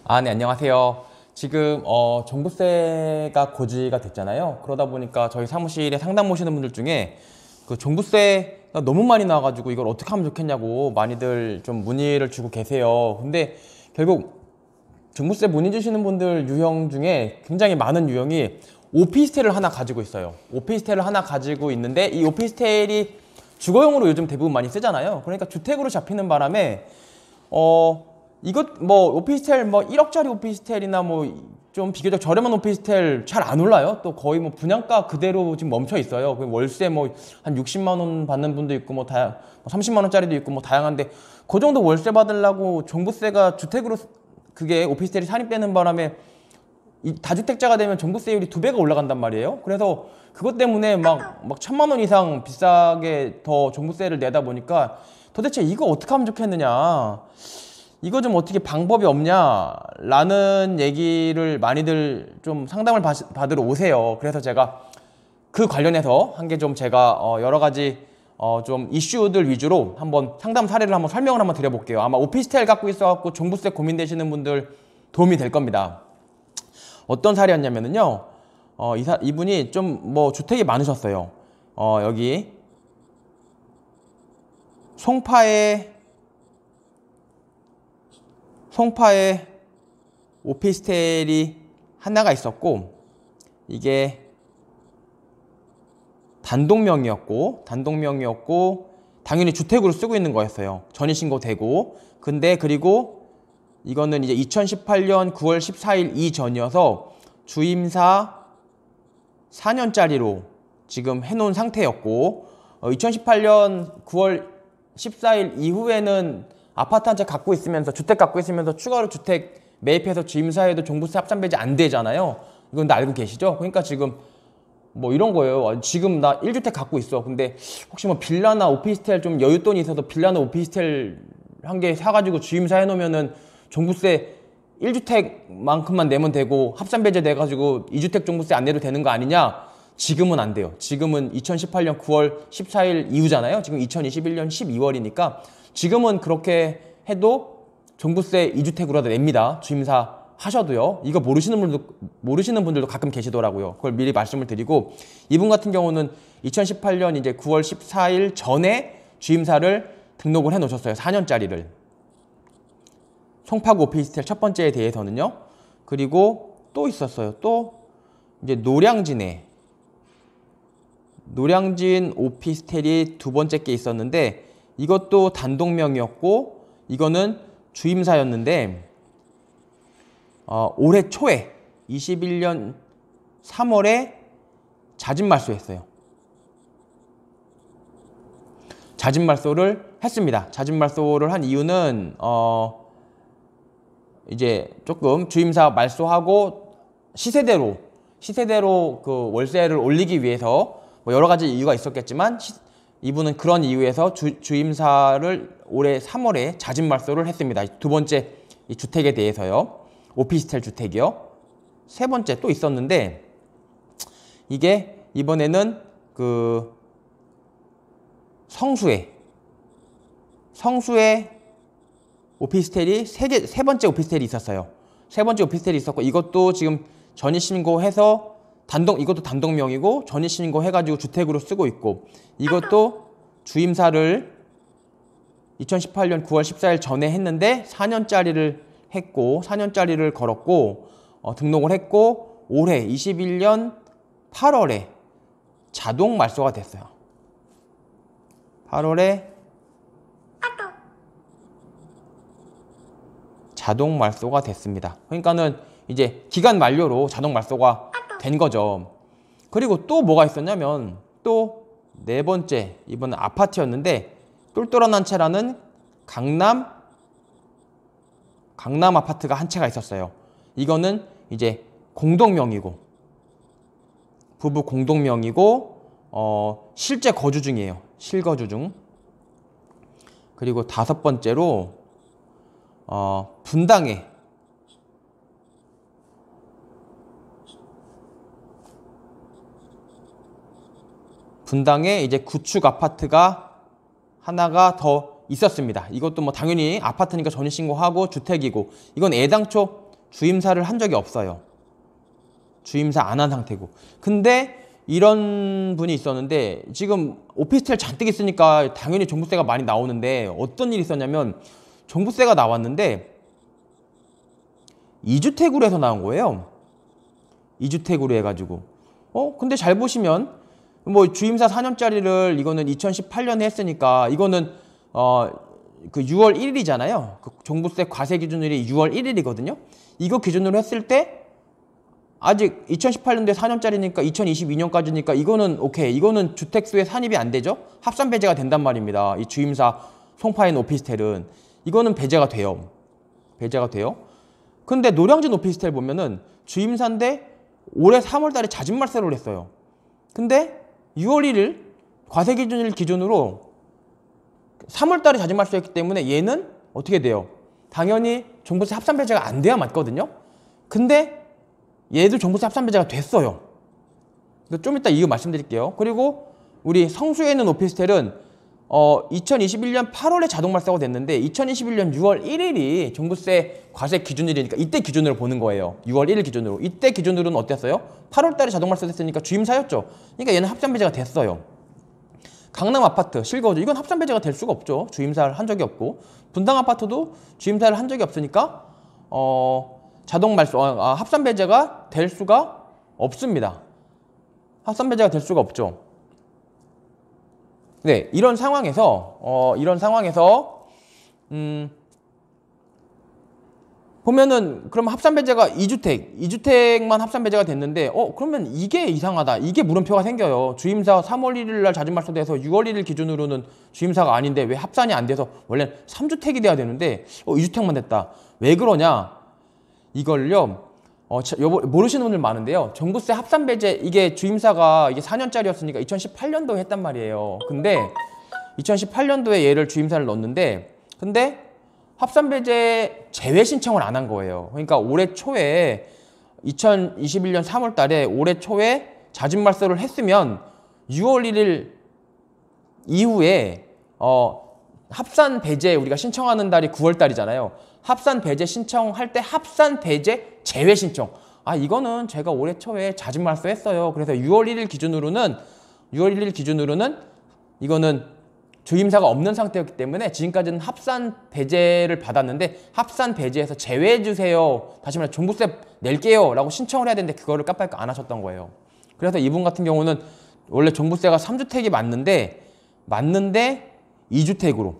네, 안녕하세요. 지금 종부세가 고지가 됐잖아요. 그러다 보니까 저희 사무실에 상담 오시는 분들 중에 그 종부세가 너무 많이 나와가지고 이걸 어떻게 하면 좋겠냐고 많이들 좀 문의를 주고 계세요. 근데 결국 종부세 문의 주시는 분들 유형 중에 굉장히 많은 유형이 오피스텔을 하나 가지고 있어요. 오피스텔을 하나 가지고 있는데 이 오피스텔이 주거용으로 요즘 대부분 많이 쓰잖아요. 그러니까 주택으로 잡히는 바람에 이것 뭐 오피스텔 뭐 1억짜리 오피스텔이나 뭐 좀 비교적 저렴한 오피스텔 잘 안 올라요. 또 거의 뭐 분양가 그대로 지금 멈춰 있어요. 월세 뭐 한 60만 원 받는 분도 있고 뭐 30만 원짜리도 있고 뭐 다양한데 그 정도 월세 받으려고 종부세가 주택으로 그게 오피스텔이 산입되는 바람에 이 다주택자가 되면 종부세율이 2배가 올라간단 말이에요. 그래서 그것 때문에 막 1,000만 원 이상 비싸게 더 종부세를 내다 보니까 도대체 이거 어떻게 하면 좋겠느냐, 이거 좀 어떻게 방법이 없냐라는 얘기를 많이들 좀 상담을 받으러 오세요. 그래서 제가 그 관련해서 한 게 좀 제가 여러 가지 좀 이슈들 위주로 한번 상담 사례를 한번 설명을 한번 드려볼게요. 아마 오피스텔 갖고 있어갖고 종부세 고민되시는 분들 도움이 될 겁니다. 어떤 사례였냐면은요, 이분이 좀 뭐 주택이 많으셨어요. 여기 송파에 오피스텔이 하나가 있었고, 이게 단독명이었고 당연히 주택으로 쓰고 있는 거였어요. 전입신고되고. 근데 그리고 이거는 이제 2018년 9월 14일 이전이어서 주임사 4년짜리로 지금 해놓은 상태였고, 2018년 9월 14일 이후에는 아파트 한 채 갖고 있으면서 주택 갖고 있으면서 추가로 주택 매입해서 주임사에도 종부세 합산배제 안 되잖아요. 이건 다 알고 계시죠? 그러니까 지금 뭐 이런 거예요. 지금 나 1주택 갖고 있어. 근데 혹시 뭐 빌라나 오피스텔 좀 여윳돈이 있어서 빌라나 오피스텔 한 개 사가지고 주임사 해놓으면은 종부세 1주택만큼만 내면 되고 합산배제 내가지고 2주택 종부세 안 내도 되는 거 아니냐? 지금은 안 돼요. 지금은 2018년 9월 14일 이후잖아요. 지금 2021년 12월이니까 지금은 그렇게 해도 종부세 2주택으로도 냅니다. 주임사 하셔도요. 이거 모르시는 분들도 가끔 계시더라고요. 그걸 미리 말씀을 드리고, 이분 같은 경우는 2018년 이제 9월 14일 전에 주임사를 등록을 해 놓으셨어요. 4년짜리를. 송파구 오피스텔 첫 번째에 대해서는요. 그리고 또 있었어요. 또 이제 노량진 오피스텔이 두 번째 게 있었는데, 이것도 단독명이었고 이거는 주임사였는데 올해 초에 21년 3월에 자진말소했어요. 자진말소를 했습니다. 자진말소를 한 이유는 이제 조금 주임사 말소하고 시세대로 그 월세를 올리기 위해서 뭐 여러 가지 이유가 있었겠지만 이분은 그런 이유에서 주임사를 올해 3월에 자진말소를 했습니다. 두 번째 이 주택에 대해서요. 오피스텔 주택이요. 세 번째 또 있었는데, 이게 이번에는 그 성수에 오피스텔이 세 번째 오피스텔이 있었어요. 세 번째 오피스텔이 있었고, 이것도 지금 전입신고해서 이것도 단독명이고 전입신고 해가지고 주택으로 쓰고 있고, 이것도 주임사를 2018년 9월 14일 전에 했는데 4년짜리를 걸었고 등록을 했고, 올해 21년 8월에 자동 말소가 됐어요. 8월에 자동 말소가 됐습니다. 그러니까는 이제 기간 만료로 자동 말소가 된 거죠. 그리고 또 뭐가 있었냐면, 또 네 번째, 이번은 아파트였는데 똘똘한 한 채라는 강남 아파트가 한 채가 있었어요. 이거는 이제 공동명이고 부부 공동명이고 실제 거주 중이에요. 실거주 중. 그리고 다섯 번째로 분당에 이제 구축 아파트가 하나가 더 있었습니다. 이것도 뭐 당연히 아파트니까 전입신고하고 주택이고, 이건 애당초 주임사를 한 적이 없어요. 주임사 안 한 상태고. 근데 이런 분이 있었는데 지금 오피스텔 잔뜩 있으니까 당연히 종부세가 많이 나오는데 어떤 일이 있었냐면 종부세가 나왔는데 2주택으로 해서 나온 거예요. 2주택으로 해가지고. 근데 잘 보시면 뭐 주임사 4년짜리를 이거는 2018년에 했으니까 이거는 그 6월 1일이잖아요. 그 종부세 과세 기준일이 6월 1일이거든요. 이거 기준으로 했을 때 아직 2018년도에 4년짜리니까 2022년까지니까 이거는 오케이. 이거는 주택수에 산입이 안 되죠. 합산 배제가 된단 말입니다. 이 주임사 송파인 오피스텔은 이거는 배제가 돼요. 배제가 돼요. 근데 노량진 오피스텔 보면은 주임사인데 올해 3월 달에 자진말세를 했어요. 근데 6월 1일 과세 기준일 기준으로 3월 달에 자진말세했기 때문에 얘는 어떻게 돼요? 당연히 종부세 합산 배제가 안 돼야 맞거든요. 근데 얘도 종부세 합산 배제가 됐어요. 좀 이따 이거 말씀드릴게요. 그리고 우리 성수에 있는 오피스텔은 2021년 8월에 자동 말세가 됐는데 2021년 6월 1일이 종부세 과세 기준일이니까 이때 기준으로 보는 거예요. 6월 1일 기준으로. 이때 기준으로는 어땠어요? 8월 달에 자동 말세 됐으니까 주임사였죠. 그러니까 얘는 합산 배제가 됐어요. 강남 아파트, 실거주 이건 합산 배제가 될 수가 없죠. 주임사를 한 적이 없고 분당 아파트도 주임사를 한 적이 없으니까 자동 말소, 합산 배제가 될 수가 없습니다. 합산 배제가 될 수가 없죠. 네, 이런 상황에서 보면은 그럼 합산 배제가 2주택만 합산 배제가 됐는데 그러면 이게 이상하다. 이게 물음표가 생겨요. 주임사 3월 1일 날 자진 말소돼서 6월 1일 기준으로는 주임사가 아닌데 왜 합산이 안 돼서 원래 3주택이 돼야 되는데 2주택만 됐다. 왜 그러냐? 이걸요. 모르시는 분들 많은데요. 종부세 합산 배제 이게 주임사가 이게 4년짜리였으니까 2018년도에 했단 말이에요. 근데 2018년도에 얘를 주임사를 넣었는데 근데 합산 배제 제외 신청을 안 한 거예요. 그러니까 올해 초에 2021년 3월 달에 올해 초에 자진 말소를 했으면 6월 1일 이후에 합산 배제 우리가 신청하는 달이 9월 달이잖아요. 합산 배제 신청할 때 합산 배제 제외 신청. 이거는 제가 올해 초에 자진 말소했어요. 그래서 6월 1일 기준으로는 이거는 주임사가 없는 상태였기 때문에 지금까지는 합산 배제를 받았는데 합산 배제에서 제외해 주세요. 다시 말해 종부세 낼게요 라고 신청을 해야 되는데 그거를 깜빡 안 하셨던 거예요. 그래서 이분 같은 경우는 원래 종부세가 3주택이 맞는데 2주택으로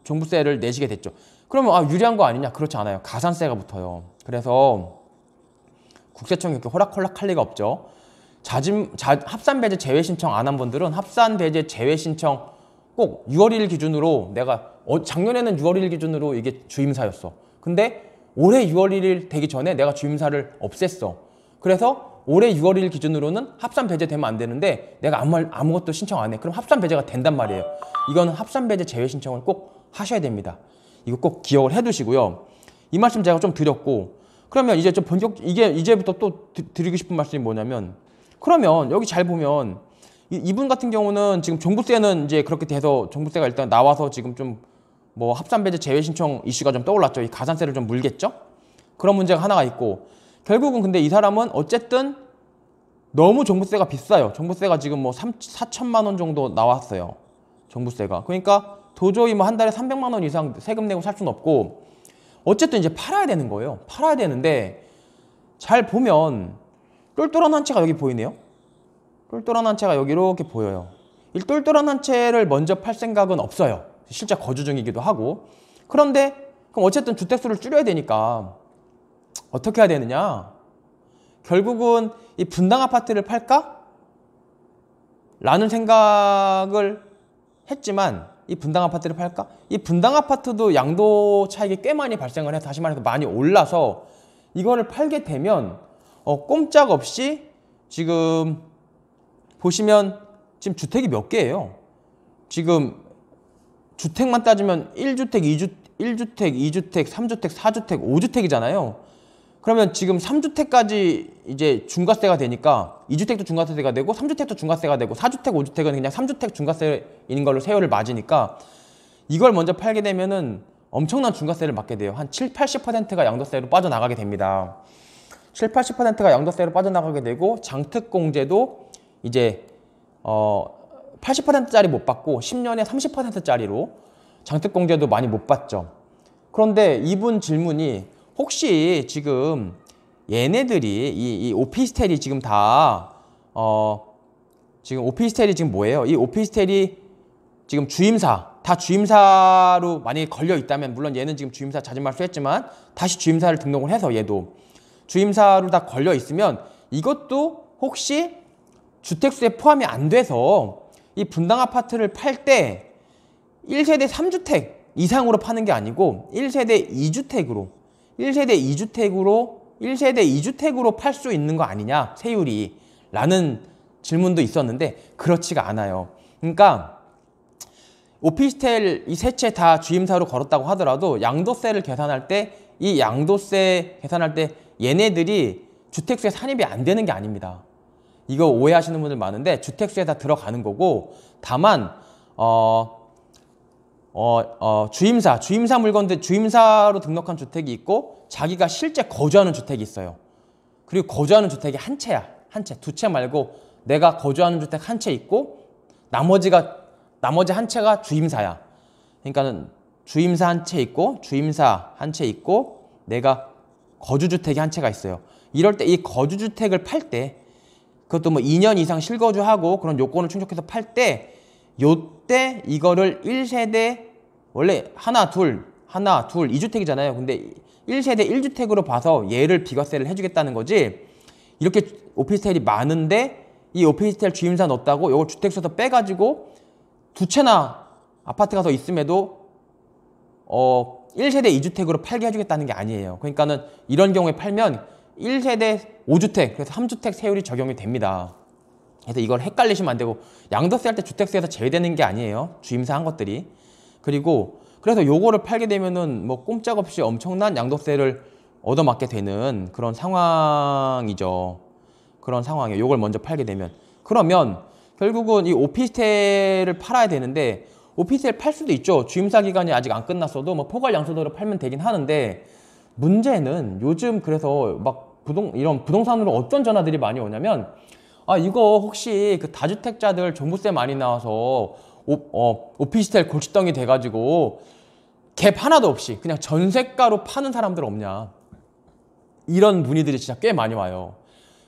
종부세를 내시게 됐죠. 그러면 유리한 거 아니냐? 그렇지 않아요. 가산세가 붙어요. 그래서 국세청이 이렇게 호락호락할 리가 없죠. 합산 배제 제외 신청 안 한 분들은 합산 배제 제외 신청 꼭 6월 1일 기준으로 내가 작년에는 6월 1일 기준으로 이게 주임사였어. 근데 올해 6월 1일 되기 전에 내가 주임사를 없앴어. 그래서 올해 6월 1일 기준으로는 합산 배제되면 안 되는데 내가 아무것도 신청 안 해. 그럼 합산 배제가 된단 말이에요. 이거는 합산 배제 제외 신청을 꼭 하셔야 됩니다. 이거 꼭 기억을 해두시고요. 이 말씀 제가 좀 드렸고 그러면 이제 좀 이제부터 또 드리고 싶은 말씀이 뭐냐면 그러면 여기 잘 보면 이분 같은 경우는 지금 종부세는 이제 그렇게 돼서 종부세가 일단 나와서 지금 좀 뭐 합산 배제 제외 신청 이슈가 좀 떠올랐죠. 이 가산세를 좀 물겠죠. 그런 문제가 하나가 있고 결국은 근데 이 사람은 어쨌든 너무 종부세가 비싸요. 종부세가 지금 뭐 4천만 원 정도 나왔어요. 종부세가. 그러니까 도저히 뭐 한 달에 300만 원 이상 세금 내고 살 수는 없고 어쨌든 이제 팔아야 되는 거예요. 팔아야 되는데 잘 보면 똘똘한 한 채가 여기 보이네요. 똘똘한 한 채가 여기 이렇게 보여요. 이 똘똘한 한 채를 먼저 팔 생각은 없어요. 실제 거주 중이기도 하고. 그런데 그럼 어쨌든 주택수를 줄여야 되니까 어떻게 해야 되느냐? 결국은 이 분당 아파트를 팔까? 라는 생각을 했지만 이 분당 아파트를 팔까? 이 분당 아파트도 양도 차익이 꽤 많이 발생을 해서 다시 말해서 많이 올라서 이거를 팔게 되면 꼼짝없이 지금 보시면 지금 주택이 몇 개예요? 지금 주택만 따지면 1주택, 2주택, 3주택, 4주택, 5주택이잖아요. 그러면 지금 3주택까지 이제 중과세가 되니까 2주택도 중과세가 되고 3주택도 중과세가 되고 4주택, 5주택은 그냥 3주택 중과세인 걸로 세율을 맞으니까 이걸 먼저 팔게 되면은 엄청난 중과세를 맞게 돼요. 한 7, 80%가 양도세로 빠져나가게 됩니다. 7, 80%가 양도세로 빠져나가게 되고 장특공제도 이제 80%짜리 못 받고 10년에 30%짜리로 장특공제도 많이 못 받죠. 그런데 이분 질문이 혹시 지금 얘네들이 이 오피스텔이 지금 다 지금 오피스텔이 지금 뭐예요? 이 오피스텔이 지금 주임사 다 주임사로 만약에 걸려 있다면, 물론 얘는 지금 주임사 자진말소 했지만 다시 주임사를 등록을 해서 얘도 주임사로 다 걸려 있으면 이것도 혹시 주택수에 포함이 안 돼서 이 분당 아파트를 팔 때 1세대 3주택 이상으로 파는 게 아니고 1세대 2주택으로 1세대 2주택으로 팔 수 있는 거 아니냐, 세율이 라는 질문도 있었는데 그렇지가 않아요. 그러니까 오피스텔 이 세 채 다 주임사로 걸었다고 하더라도 양도세를 계산할 때, 이 양도세 계산할 때 얘네들이 주택수에 산입이 안 되는 게 아닙니다. 이거 오해하시는 분들 많은데 주택수에 다 들어가는 거고, 다만 주임사 물건들, 주임사로 등록한 주택이 있고 자기가 실제 거주하는 주택이 있어요. 그리고 거주하는 주택이 한 채야. 한 채, 두 채 말고 내가 거주하는 주택 한 채 있고 나머지 한 채가 주임사야. 그러니까는 주임사 한 채 있고 주임사 한 채 있고 내가 거주주택이 한 채가 있어요. 이럴 때 이 거주주택을 팔 때, 그것도 뭐 2년 이상 실거주하고 그런 요건을 충족해서 팔 때, 요때 이거를 1세대, 원래 하나, 둘, 2주택이잖아요. 근데 1세대 1주택으로 봐서 얘를 비과세를 해주겠다는 거지, 이렇게 오피스텔이 많은데 이 오피스텔 주임사 넣었다고 요걸 주택수에서 빼가지고 두 채나 아파트가 더 있음에도 1세대 2주택으로 팔게 해주겠다는 게 아니에요. 그러니까는 이런 경우에 팔면 1세대 5주택, 그래서 3주택 세율이 적용이 됩니다. 그래서 이걸 헷갈리시면 안 되고, 양도세 할 때 주택세에서 제외되는 게 아니에요, 주임사 한 것들이. 그리고 그래서 요거를 팔게 되면은 뭐 꼼짝없이 엄청난 양도세를 얻어맞게 되는 그런 상황이죠. 그런 상황이에요. 요걸 먼저 팔게 되면. 그러면 결국은 이 오피스텔을 팔아야 되는데, 오피스텔 팔 수도 있죠. 주임사 기간이 아직 안 끝났어도 뭐 포괄 양도세로 팔면 되긴 하는데, 문제는 요즘 그래서 막 이런 부동산으로 어떤 전화들이 많이 오냐면, 이거 혹시 그 다주택자들 종부세 많이 나와서 오피스텔 골칫덩이 돼가지고 갭 하나도 없이 그냥 전세가로 파는 사람들 없냐, 이런 문의들이 진짜 꽤 많이 와요.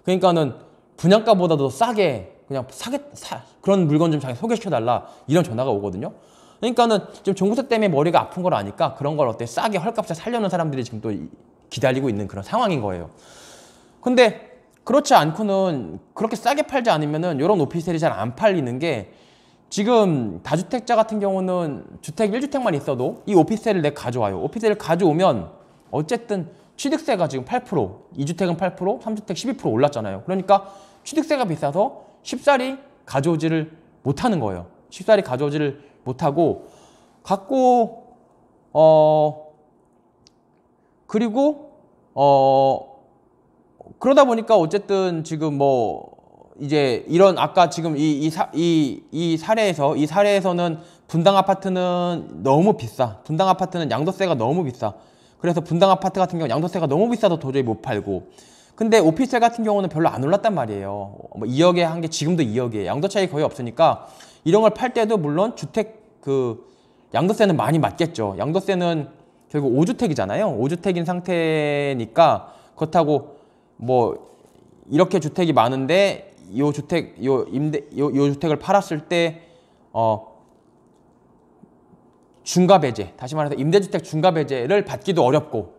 그러니까는 분양가보다도 싸게 그런 물건 좀 자기 소개시켜달라, 이런 전화가 오거든요. 그러니까는 지금 종부세 때문에 머리가 아픈 걸 아니까 그런 걸 싸게 헐값에 살려는 사람들이 지금 또 기다리고 있는 그런 상황인 거예요. 근데 그렇지 않고는, 그렇게 싸게 팔지 않으면은 이런 오피스텔이 잘 안 팔리는 게, 지금 다주택자 같은 경우는 주택 1주택만 있어도 이 오피스텔을 내가 가져와요. 오피스텔을 가져오면 어쨌든 취득세가 지금 8%, 2주택은 8%, 3주택 12% 올랐잖아요. 그러니까 취득세가 비싸서 쉽사리 가져오지를 못하는 거예요. 쉽사리 가져오지를 못하고 그리고 그러다 보니까 어쨌든 지금 뭐 이제 이런, 아까 지금 이 사례에서는 분당 아파트는 너무 비싸. 분당 아파트는 양도세가 너무 비싸. 그래서 분당 아파트 같은 경우 양도세가 너무 비싸서 도저히 못 팔고, 근데 오피스텔 같은 경우는 별로 안 올랐단 말이에요. 뭐 2억에 한 게 지금도 2억이에요. 양도 차익 거의 없으니까 이런 걸 팔 때도 물론 양도세는 많이 맞겠죠. 양도세는 결국 5주택이잖아요. 5주택인 상태니까, 그렇다고 뭐 이렇게 주택이 많은데 요 주택을 팔았을 때 중과배제, 다시 말해서 임대주택 중과배제를 받기도 어렵고,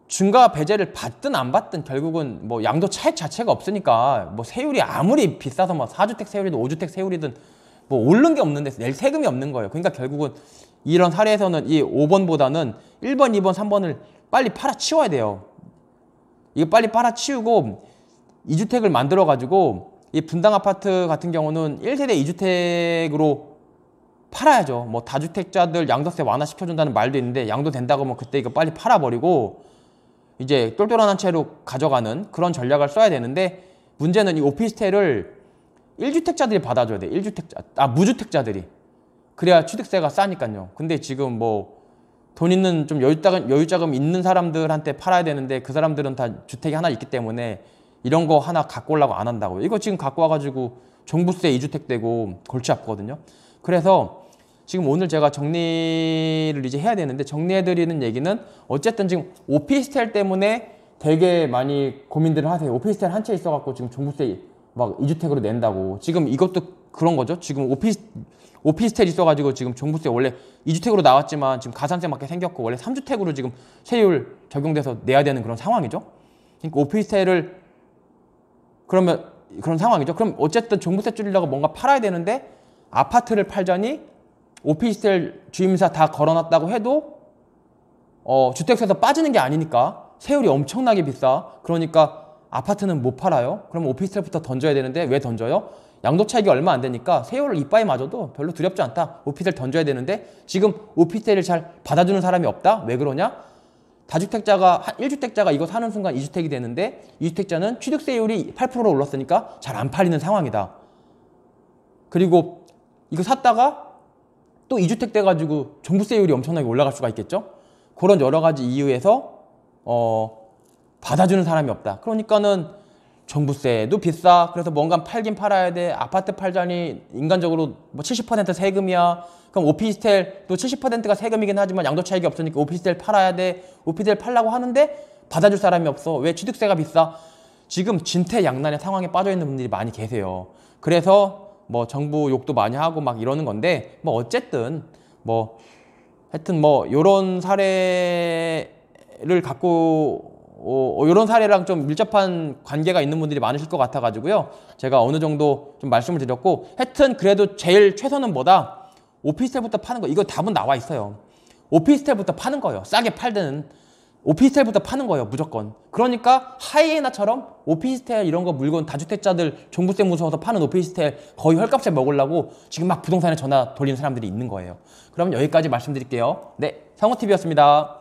중과배제를 받든 안 받든 결국은 뭐 양도 차익 자체가 없으니까, 뭐 세율이 아무리 비싸서 뭐 4주택 세율이든 5주택 세율이든 뭐 오른 게 없는데 낼 세금이 없는 거예요. 그러니까 결국은 이런 사례에서는 이 5번보다는 1번, 2번, 3번을 빨리 팔아치워야 돼요. 이거 빨리 팔아치우고 2주택을 만들어가지고, 이 분당 아파트 같은 경우는 1세대 2주택으로 팔아야죠. 뭐 다주택자들 양도세 완화시켜준다는 말도 있는데, 양도 된다고 하면 그때 이거 빨리 팔아버리고 이제 똘똘한 채로 가져가는 그런 전략을 써야 되는데, 문제는 이 오피스텔을 1주택자들이 받아줘야 돼. 무주택자들이. 그래야 취득세가 싸니까요. 근데 지금 뭐 돈 있는 좀 여유자금 있는 사람들한테 팔아야 되는데 그 사람들은 다 주택이 하나 있기 때문에 이런 거 하나 갖고 오려고 안 한다고요. 이거 지금 갖고 와가지고 종부세 2주택 되고 골치 아프거든요. 그래서 지금 오늘 제가 정리를 이제 해야 되는데, 정리해드리는 얘기는 어쨌든 지금 오피스텔 때문에 되게 많이 고민들을 하세요. 오피스텔 한 채 있어갖고 지금 종부세 막 2주택으로 낸다고. 지금 이것도 그런 거죠. 지금 오피스텔 있어가지고 지금 종부세 원래 2주택으로 나왔지만 지금 가산세 맞게 생겼고 원래 3주택으로 지금 세율 적용돼서 내야 되는 그런 상황이죠. 그러니까 오피스텔을 그러면 그런 상황이죠. 그럼 어쨌든 종부세 줄이려고 뭔가 팔아야 되는데 아파트를 팔자니 오피스텔 주임사 다 걸어놨다고 해도 주택세에서 빠지는 게 아니니까 세율이 엄청나게 비싸. 그러니까 아파트는 못 팔아요. 그럼 오피스텔부터 던져야 되는데 왜 던져요? 양도 차익이 얼마 안 되니까 세율을 이빠이 맞아도 별로 두렵지 않다. 오피스텔 던져야 되는데 지금 오피스텔을 잘 받아주는 사람이 없다? 왜 그러냐? 다주택자가 1주택자가 이거 사는 순간 2주택이 되는데 2주택자는 취득세율이 8%로 올랐으니까 잘 안 팔리는 상황이다. 그리고 이거 샀다가 또 2주택 돼가지고 종부세율이 엄청나게 올라갈 수가 있겠죠? 그런 여러 가지 이유에서 받아주는 사람이 없다. 그러니까는 종부세도 비싸. 그래서 뭔가 팔긴 팔아야 돼. 아파트 팔자니 인간적으로 뭐 70% 세금이야. 그럼 오피스텔도 70%가 세금이긴 하지만 양도 차익이 없으니까 오피스텔 팔아야 돼. 오피스텔 팔라고 하는데 받아줄 사람이 없어. 왜? 취득세가 비싸. 지금 진퇴양난의 상황에 빠져 있는 분들이 많이 계세요. 그래서 뭐 정부 욕도 많이 하고 막 이러는 건데, 뭐 어쨌든 뭐 하여튼 뭐 요런 사례를 갖고 이런 사례랑 좀 밀접한 관계가 있는 분들이 많으실 것 같아가지고요. 제가 어느 정도 좀 말씀을 드렸고, 하여튼 그래도 제일 최선은 뭐다? 오피스텔부터 파는 거. 이거 답은 나와 있어요. 오피스텔부터 파는 거예요. 싸게 팔든 오피스텔부터 파는 거예요. 무조건. 그러니까 하이에나처럼 오피스텔 이런 거 물건 다주택자들 종부세 무서워서 파는 오피스텔 거의 헐값에 먹으려고 지금 막 부동산에 전화 돌리는 사람들이 있는 거예요. 그럼 여기까지 말씀드릴게요. 네, 성우TV였습니다.